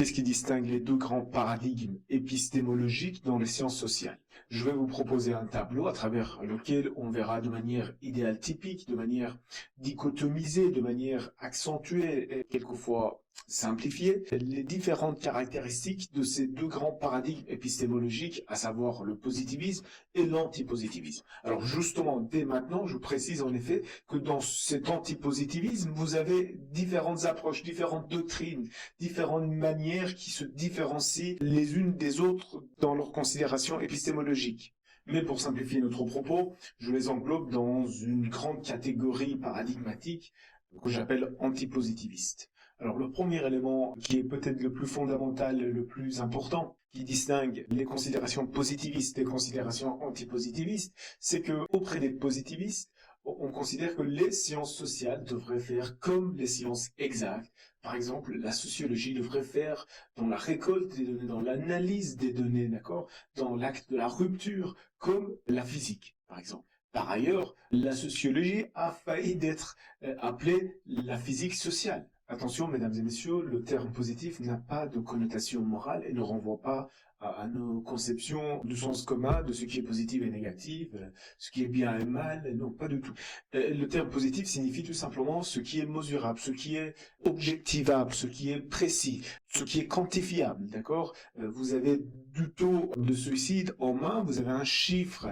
Qu'est-ce qui distingue les deux grands paradigmes épistémologiques dans les sciences sociales? Je vais vous proposer un tableau à travers lequel on verra de manière idéale typique, de manière dichotomisée, de manière accentuée et quelquefois simplifiée, les différentes caractéristiques de ces deux grands paradigmes épistémologiques, à savoir le positivisme et l'antipositivisme. Alors justement, dès maintenant, je précise en effet que dans cet antipositivisme, vous avez différentes approches, différentes doctrines, différentes manières qui se différencient les unes des autres dans leur considération épistémologique. Mais pour simplifier notre propos, je les englobe dans une grande catégorie paradigmatique que j'appelle antipositiviste. Alors le premier élément qui est peut-être le plus fondamental, le plus important, qui distingue les considérations positivistes des considérations antipositivistes, c'est que auprès des positivistes, on considère que les sciences sociales devraient faire comme les sciences exactes. Par exemple, la sociologie devrait faire dans la récolte des données, dans l'analyse des données, d'accord, dans l'acte de la rupture, comme la physique, par exemple. Par ailleurs, la sociologie a failli d'être appelée la physique sociale. Attention, mesdames et messieurs, le terme positif n'a pas de connotation morale et ne renvoie pas à nos conceptions du sens commun de ce qui est positif et négatif, ce qui est bien et mal, non, pas du tout. Le terme positif signifie tout simplement ce qui est mesurable, ce qui est objectivable, ce qui est précis, ce qui est quantifiable, d'accord? Vous avez du taux de suicide en main, vous avez un chiffre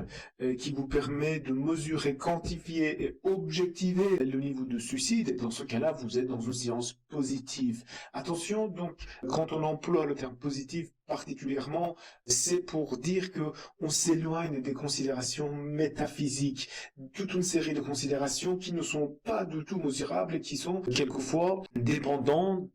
qui vous permet de mesurer, quantifier et objectiver le niveau de suicide. Et dans ce cas-là, vous êtes dans une science positive. Attention, donc, quand on emploie le terme positif particulièrement, c'est pour dire que on s'éloigne des considérations métaphysiques, toute une série de considérations qui ne sont pas du tout mesurables et qui sont quelquefois dépendantes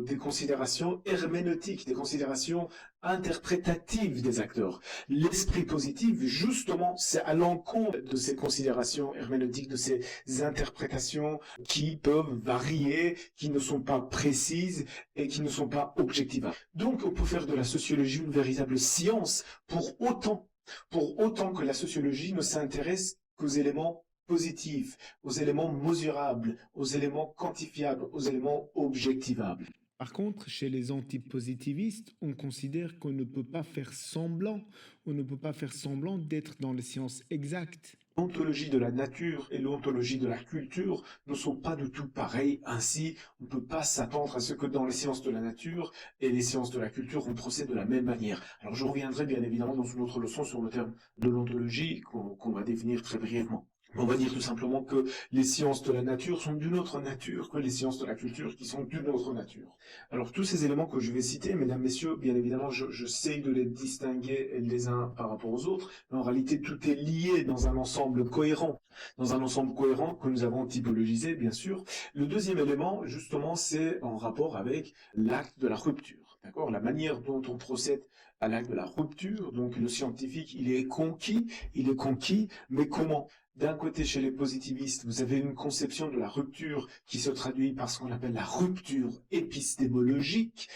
des considérations herméneutiques, des considérations interprétatives des acteurs. L'esprit positif, justement, c'est à l'encontre de ces considérations herméneutiques, de ces interprétations qui peuvent varier, qui ne sont pas précises et qui ne sont pas objectivables. Donc, on peut faire de la sociologie une véritable science pour autant que la sociologie ne s'intéresse qu'aux éléments positifs, aux éléments mesurables, aux éléments quantifiables, aux éléments objectivables. Par contre, chez les antipositivistes, on considère qu'on ne peut pas faire semblant, d'être dans les sciences exactes. L'ontologie de la nature et l'ontologie de la culture ne sont pas du tout pareilles. Ainsi, on ne peut pas s'attendre à ce que dans les sciences de la nature et les sciences de la culture, on procède de la même manière. Alors je reviendrai bien évidemment dans une autre leçon sur le terme de l'ontologie qu'on va définir très brièvement. On va dire tout simplement que les sciences de la nature sont d'une autre nature que les sciences de la culture qui sont d'une autre nature. Alors tous ces éléments que je vais citer, mesdames, messieurs, bien évidemment, j'essaie de les distinguer les uns par rapport aux autres, mais en réalité tout est lié dans un ensemble cohérent. Dans un ensemble cohérent que nous avons typologisé, bien sûr. Le deuxième élément, justement, c'est en rapport avec l'acte de la rupture. D'accord? La manière dont on procède à l'acte de la rupture, donc le scientifique, il est conquis, mais comment? D'un côté, chez les positivistes, vous avez une conception de la rupture qui se traduit par ce qu'on appelle la rupture épistémologique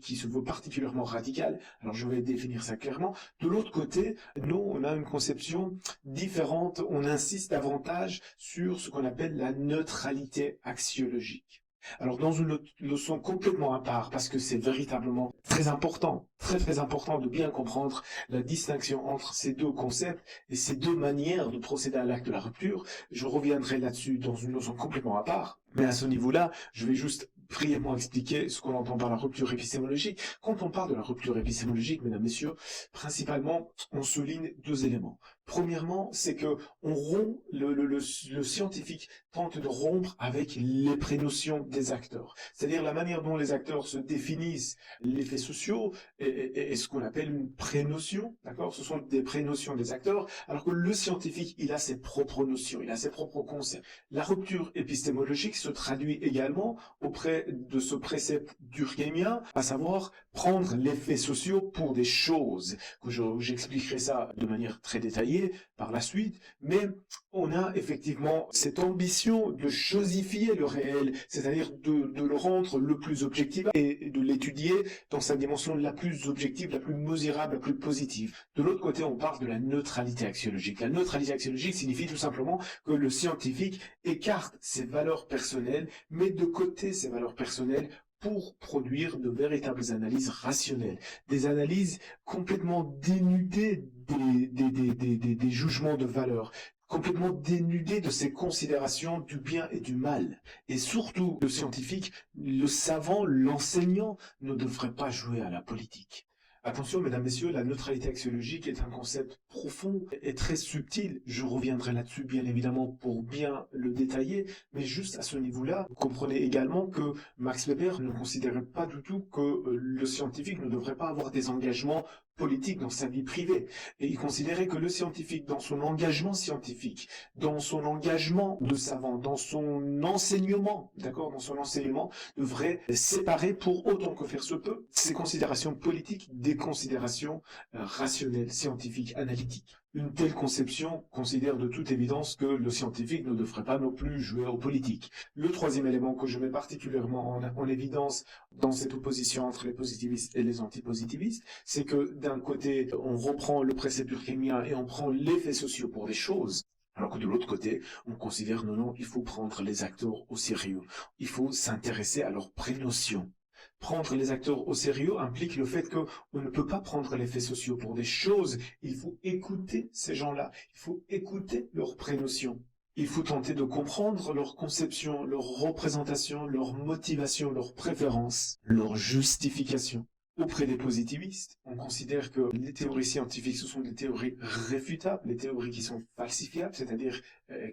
qui se veut particulièrement radicale. Alors, je vais définir ça clairement. De l'autre côté, nous, on a une conception différente. On insiste davantage sur ce qu'on appelle la neutralité axiologique. Alors dans une leçon complètement à part, parce que c'est véritablement très important, très important de bien comprendre la distinction entre ces deux concepts et ces deux manières de procéder à l'acte de la rupture, je reviendrai là-dessus dans une leçon complètement à part, mais à ce niveau-là, je vais juste brièvement expliquer ce qu'on entend par la rupture épistémologique. Quand on parle de la rupture épistémologique, mesdames, messieurs, principalement, on souligne deux éléments. Premièrement, c'est que on rompt, le scientifique tente de rompre avec les prénotions des acteurs. C'est-à-dire la manière dont les acteurs se définissent les faits sociaux est ce qu'on appelle une prénotion, d'accord? Ce sont des prénotions des acteurs, alors que le scientifique, il a ses propres notions, il a ses propres concepts. La rupture épistémologique se traduit également auprès de ce précepte durkheimien, à savoir prendre les faits sociaux pour des choses, que j'expliquerai ça de manière très détaillée par la suite, mais on a effectivement cette ambition de chosifier le réel, c'est-à-dire de le rendre le plus objectif et de l'étudier dans sa dimension la plus objective, la plus mesurable, la plus positive. De l'autre côté, on parle de la neutralité axiologique. La neutralité axiologique signifie tout simplement que le scientifique écarte ses valeurs personnelles, met de côté ses valeurs personnelles pour produire de véritables analyses rationnelles, des analyses complètement dénudées des jugements de valeur, complètement dénudées de ces considérations du bien et du mal. Et surtout, le scientifique, le savant, l'enseignant ne devrait pas jouer à la politique. Attention, mesdames, messieurs, la neutralité axiologique est un concept profond et très subtil. Je reviendrai là-dessus, bien évidemment, pour bien le détailler. Mais juste à ce niveau-là, vous comprenez également que Max Weber ne considérait pas du tout que le scientifique ne devrait pas avoir des engagements politiques dans sa vie privée. Et il considérait que le scientifique, dans son engagement scientifique, dans son engagement de savant, dans son enseignement, d'accord, dans son enseignement, devrait séparer pour autant que faire se peut ses considérations politiques des considérations rationnelles, scientifiques, analytiques. Une telle conception considère de toute évidence que le scientifique ne devrait pas non plus jouer aux politiques. Le troisième élément que je mets particulièrement en évidence dans cette opposition entre les positivistes et les antipositivistes, c'est que d'un côté, on reprend le précepte durkheimien et on prend les faits sociaux pour des choses, alors que de l'autre côté, on considère non, il faut prendre les acteurs au sérieux. Il faut s'intéresser à leurs prénotions. Prendre les acteurs au sérieux implique le fait qu'on ne peut pas prendre les faits sociaux pour des choses. Il faut écouter ces gens-là. Il faut écouter leurs prénotions. Il faut tenter de comprendre leur conception, leur représentation, leur motivation, leurs préférences, leur justification. Auprès des positivistes, on considère que les théories scientifiques, ce sont des théories réfutables, des théories qui sont falsifiables, c'est-à-dire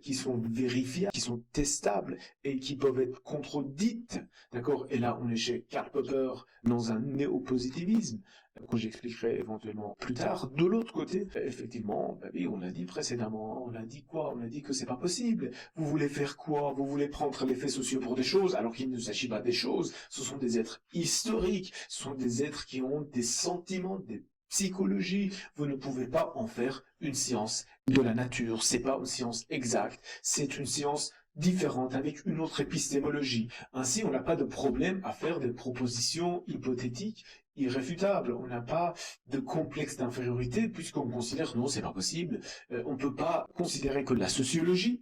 qui sont vérifiables, qui sont testables et qui peuvent être contredites. D'accord? Et là, on est chez Karl Popper dans un néopositivisme que j'expliquerai éventuellement plus tard. De l'autre côté, effectivement, oui, on l'a dit précédemment, on a dit quoi? On a dit que c'est pas possible. Vous voulez faire quoi? Vous voulez prendre les faits sociaux pour des choses, alors qu'il ne s'agit pas des choses. Ce sont des êtres historiques, ce sont des êtres qui ont des sentiments, des psychologies. Vous ne pouvez pas en faire une science de la nature. C'est pas une science exacte, c'est une science différente, avec une autre épistémologie. Ainsi, on n'a pas de problème à faire des propositions hypothétiques irréfutables. On n'a pas de complexe d'infériorité, puisqu'on considère, non, c'est pas possible. On peut pas considérer que la sociologie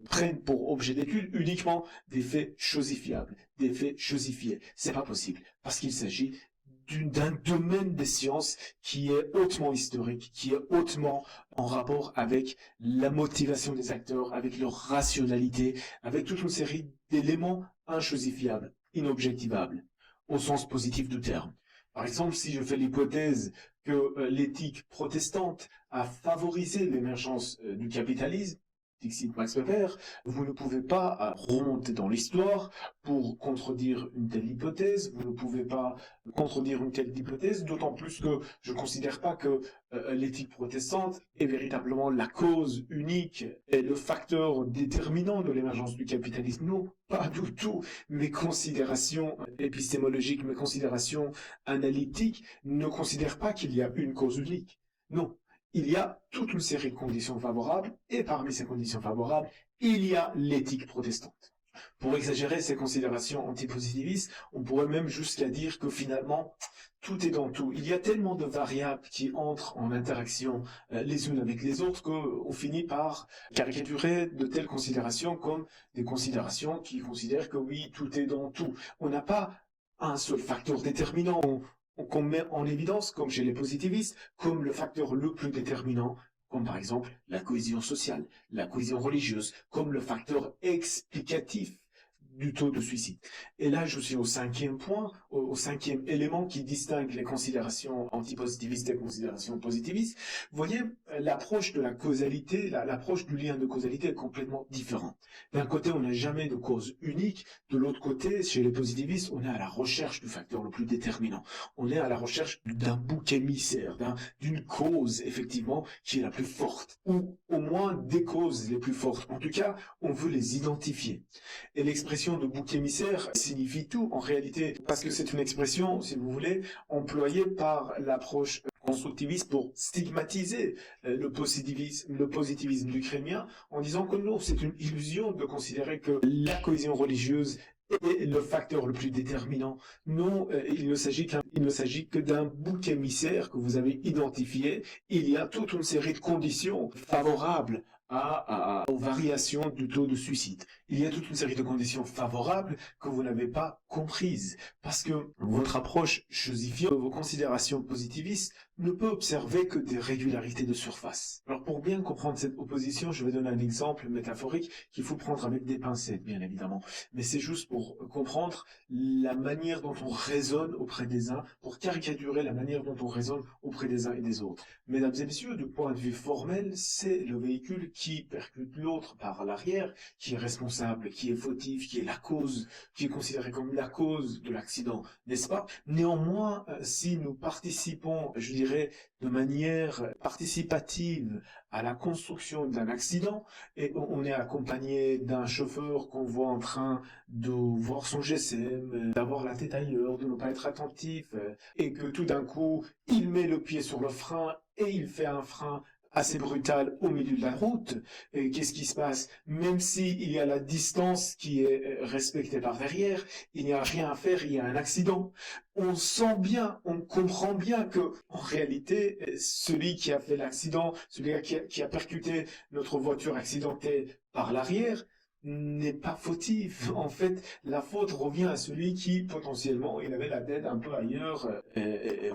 prenne pour objet d'étude uniquement des faits chosifiables, des faits chosifiés. C'est pas possible, parce qu'il s'agit d'un domaine des sciences qui est hautement historique, qui est hautement en rapport avec la motivation des acteurs, avec leur rationalité, avec toute une série d'éléments inchosifiables, inobjectivables, au sens positif du terme. Par exemple, si je fais l'hypothèse que l'éthique protestante a favorisé l'émergence du capitalisme, dixit Max Weber, vous ne pouvez pas remonter dans l'histoire pour contredire une telle hypothèse, vous ne pouvez pas contredire une telle hypothèse, d'autant plus que je ne considère pas que l'éthique protestante est véritablement la cause unique et le facteur déterminant de l'émergence du capitalisme. Non, pas du tout. Mes considérations épistémologiques, mes considérations analytiques ne considèrent pas qu'il y a une cause unique. Non. Il y a toute une série de conditions favorables, et parmi ces conditions favorables, il y a l'éthique protestante. Pour exagérer ces considérations antipositivistes, on pourrait même jusqu'à dire que finalement, tout est dans tout. Il y a tellement de variables qui entrent en interaction les unes avec les autres qu'on finit par caricaturer de telles considérations comme des considérations qui considèrent que oui, tout est dans tout. On n'a pas un seul facteur déterminant qu'on met en évidence, comme chez les positivistes, comme le facteur le plus déterminant, comme par exemple la cohésion sociale, la cohésion religieuse, comme le facteur explicatif du taux de suicide. Et là, je suis au cinquième point, au cinquième élément qui distingue les considérations antipositivistes des considérations positivistes. Vous voyez, l'approche de la causalité, l'approche du lien de causalité est complètement différente. D'un côté, on n'a jamais de cause unique. De l'autre côté, chez les positivistes, on est à la recherche du facteur le plus déterminant. On est à la recherche d'un bouc émissaire, d'une cause, effectivement, qui est la plus forte. Ou au moins des causes les plus fortes. En tout cas, on veut les identifier. Et l'expression de bouc émissaire signifie tout en réalité, parce que c'est une expression, si vous voulez, employée par l'approche constructiviste pour stigmatiser le positivisme durkheimien en disant que non, c'est une illusion de considérer que la cohésion religieuse est le facteur le plus déterminant. Non, il ne s'agit que d'un bouc émissaire que vous avez identifié. Il y a toute une série de conditions favorables aux variations du taux de suicide. il y a toute une série de conditions favorables que vous n'avez pas comprises. Parce que votre approche chosifiante, vos considérations positivistes, ne peut observer que des régularités de surface. Alors pour bien comprendre cette opposition, je vais donner un exemple métaphorique qu'il faut prendre avec des pincettes, bien évidemment. Mais c'est juste pour comprendre la manière dont on raisonne auprès des uns, pour caricaturer la manière dont on raisonne auprès des uns et des autres. Mesdames et messieurs, du point de vue formel, c'est le véhicule qui percute l'autre par l'arrière, qui est responsable, qui est fautif, qui est la cause, qui est considéré comme la cause de l'accident, n'est-ce pas? Néanmoins, si nous participons, je dirais, de manière participative à la construction d'un accident, et on est accompagné d'un chauffeur qu'on voit en train de voir son GSM, d'avoir la tête ailleurs, de ne pas être attentif, et que tout d'un coup, il met le pied sur le frein et il fait un frein assez brutal au milieu de la route. Et qu'est-ce qui se passe? Même s'il y a la distance qui est respectée par derrière, il n'y a rien à faire, il y a un accident. On sent bien, on comprend bien que, en réalité, celui qui a fait l'accident, celui qui a percuté notre voiture accidentée par l'arrière, n'est pas fautif. En fait, la faute revient à celui qui, potentiellement, il avait la tête un peu ailleurs.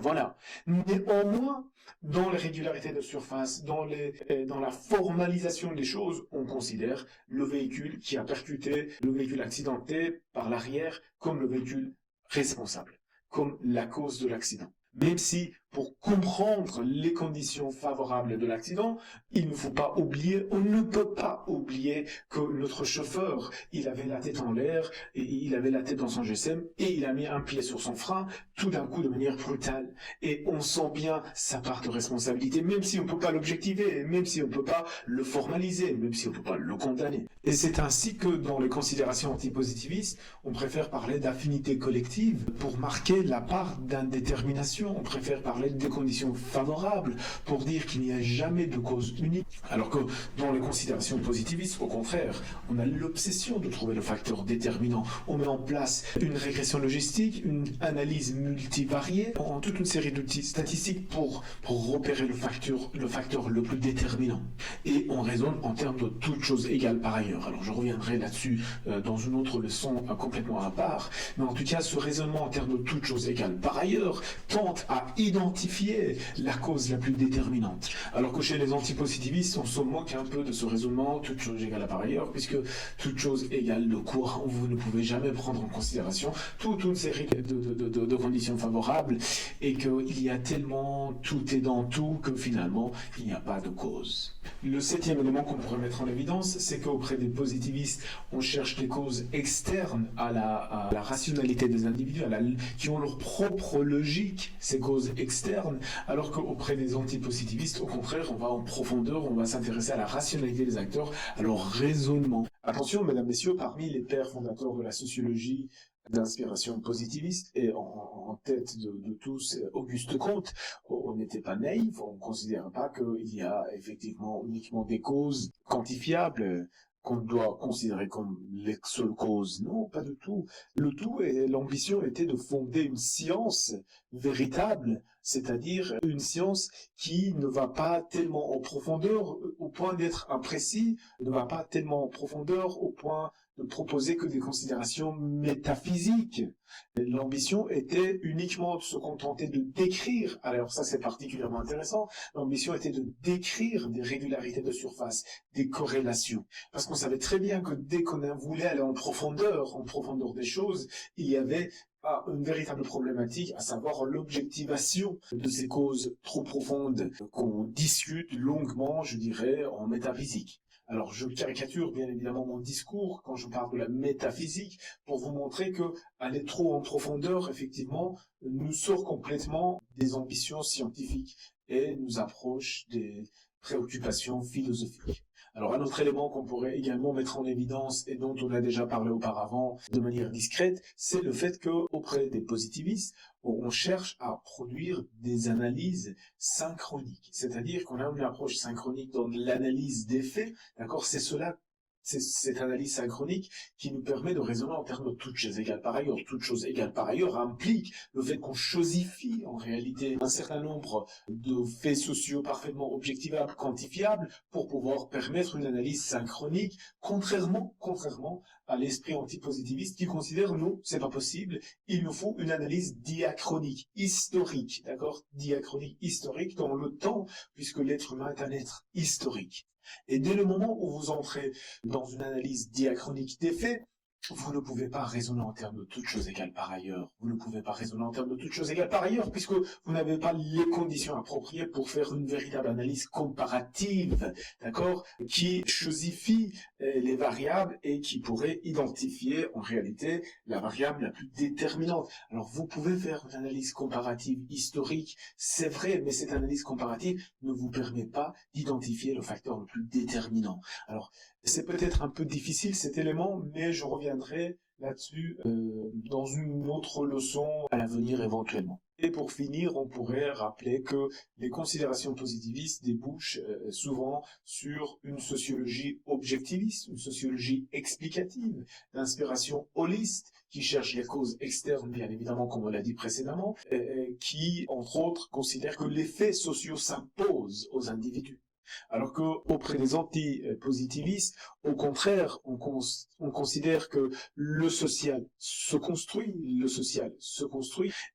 Voilà. Néanmoins, dans les régularités de surface, dans la formalisation des choses, on considère le véhicule qui a percuté, le véhicule accidenté par l'arrière, comme le véhicule responsable, comme la cause de l'accident. Même si, pour comprendre les conditions favorables de l'accident, il ne faut pas oublier, on ne peut pas oublier que notre chauffeur, il avait la tête en l'air, et il avait la tête dans son GSM, et il a mis un pied sur son frein, tout d'un coup de manière brutale. Et on sent bien sa part de responsabilité, même si on ne peut pas l'objectiver, même si on ne peut pas le formaliser, même si on ne peut pas le condamner. Et c'est ainsi que dans les considérations antipositivistes, on préfère parler d'affinité collective pour marquer la part d'indétermination. On préfère parler des conditions favorables pour dire qu'il n'y a jamais de cause unique. Alors que dans les considérations positivistes, au contraire, on a l'obsession de trouver le facteur déterminant. On met en place une régression logistique, une analyse multivariée, en toute une série d'outils statistiques pour repérer le facteur le plus déterminant. Et on raisonne en termes de toutes choses égales par ailleurs. Alors je reviendrai là-dessus dans une autre leçon complètement à part. Mais en tout cas, ce raisonnement en termes de toutes choses égales par ailleurs tente à identifier la cause la plus déterminante. Alors que chez les antipositivistes, on se moque un peu de ce raisonnement, toute chose égale par ailleurs, puisque toute chose égale de courant, vous ne pouvez jamais prendre en considération toute une série de conditions favorables, et qu'il y a tellement tout est dans tout que finalement, il n'y a pas de cause. Le septième élément qu'on pourrait mettre en évidence, c'est qu'auprès des positivistes, on cherche des causes externes à la rationalité des individus, qui ont leur propre logique, ces causes externes, alors qu'auprès des antipositivistes, au contraire, on va en profondeur, on va s'intéresser à la rationalité des acteurs, à leur raisonnement. Attention, mesdames, messieurs, parmi les pères fondateurs de la sociologie d'inspiration positiviste, et en tête de tous, Auguste Comte, on n'était pas naïf, on ne considère pas qu'il y a effectivement uniquement des causes quantifiables qu'on doit considérer comme les seules causes. Non, pas du tout. Le tout, et l'ambition était de fonder une science véritable, c'est-à-dire une science qui ne va pas tellement en profondeur au point d'être imprécis, ne va pas tellement en profondeur au point de proposer que des considérations métaphysiques. L'ambition était uniquement de se contenter de décrire, alors ça c'est particulièrement intéressant, l'ambition était de décrire des régularités de surface, des corrélations. Parce qu'on savait très bien que dès qu'on voulait aller en profondeur des choses, il y avait une véritable problématique, à savoir l'objectivation de ces causes trop profondes qu'on discute longuement, je dirais, en métaphysique. Alors, je caricature bien évidemment mon discours quand je parle de la métaphysique pour vous montrer que aller trop en profondeur, effectivement, nous sort complètement des ambitions scientifiques et nous approche des préoccupations philosophiques. Alors, un autre élément qu'on pourrait également mettre en évidence et dont on a déjà parlé auparavant de manière discrète, c'est le fait qu'auprès des positivistes, on cherche à produire des analyses synchroniques. C'est-à-dire qu'on a une approche synchronique dans l'analyse des faits, d'accord? C'est C'est cette analyse synchronique qui nous permet de raisonner en termes de toutes choses égales par ailleurs. Toutes choses égales par ailleurs implique le fait qu'on chosifie en réalité un certain nombre de faits sociaux parfaitement objectivables, quantifiables, pour pouvoir permettre une analyse synchronique, contrairement à l'esprit antipositiviste qui considère non, c'est pas possible, il nous faut une analyse diachronique, historique, d'accord? Diachronique, historique dans le temps, puisque l'être humain est un être historique. Et dès le moment où vous entrez dans une analyse diachronique des faits, vous ne pouvez pas raisonner en termes de toutes choses égales par ailleurs. Vous ne pouvez pas raisonner en termes de toutes choses égales par ailleurs, puisque vous n'avez pas les conditions appropriées pour faire une véritable analyse comparative, d'accord, qui chosifie les variables et qui pourrait identifier en réalité la variable la plus déterminante. Alors vous pouvez faire une analyse comparative historique, c'est vrai, mais cette analyse comparative ne vous permet pas d'identifier le facteur le plus déterminant. Alors, c'est peut-être un peu difficile cet élément, mais je reviendrai là-dessus dans une autre leçon à l'avenir éventuellement. Et pour finir, on pourrait rappeler que les considérations positivistes débouchent souvent sur une sociologie objectiviste, une sociologie explicative, d'inspiration holiste, qui cherche les causes externes, bien évidemment, comme on l'a dit précédemment, qui, entre autres, considère que les faits sociaux s'imposent aux individus. Alors qu'auprès des anti-positivistes, au contraire, on considère que le social se construit,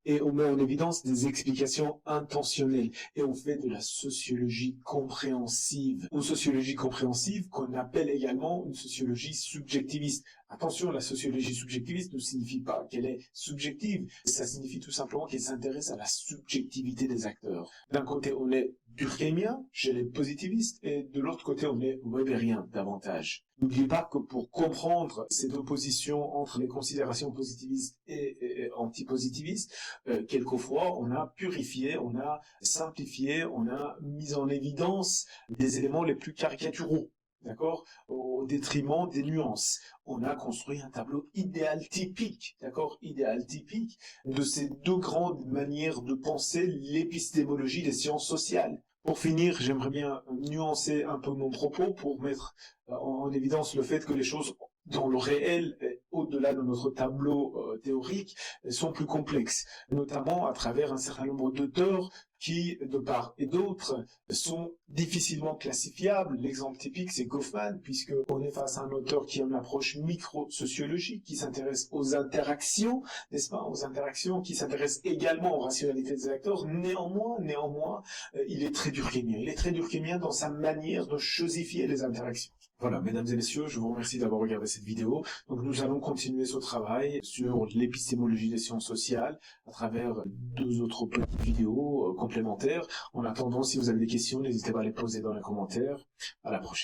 et on met en évidence des explications intentionnelles, et on fait de la sociologie compréhensive. Une sociologie compréhensive qu'on appelle également une sociologie subjectiviste. Attention, la sociologie subjectiviste ne signifie pas qu'elle est subjective, ça signifie tout simplement qu'elle s'intéresse à la subjectivité des acteurs. D'un côté, on est durkheimien chez les positivistes, et de l'autre côté, on est weberien davantage. N'oubliez pas que pour comprendre cette opposition entre les considérations positivistes et antipositivistes, quelquefois on a purifié, on a simplifié, on a mis en évidence des éléments les plus caricaturaux. D'accord, au détriment des nuances. On a construit un tableau idéal typique, d'accord, idéal typique de ces deux grandes manières de penser l'épistémologie des sciences sociales. Pour finir, j'aimerais bien nuancer un peu mon propos pour mettre en évidence le fait que les choses dans le réel, au-delà de notre tableau théorique, sont plus complexes, notamment à travers un certain nombre d'auteurs qui, de part et d'autre, sont difficilement classifiables. L'exemple typique, c'est Goffman, puisqu'on est face à un auteur qui a une approche micro-sociologique, qui s'intéresse aux interactions, n'est-ce pas, aux interactions, qui s'intéresse également aux rationalités des acteurs. Néanmoins, il est très durkheimien. Il est très durkheimien dans sa manière de chosifier les interactions. Voilà, mesdames et messieurs, je vous remercie d'avoir regardé cette vidéo. Donc nous allons continuer ce travail sur l'épistémologie des sciences sociales à travers deux autres petites vidéos complémentaires. En attendant, si vous avez des questions, n'hésitez pas à les poser dans les commentaires. À la prochaine.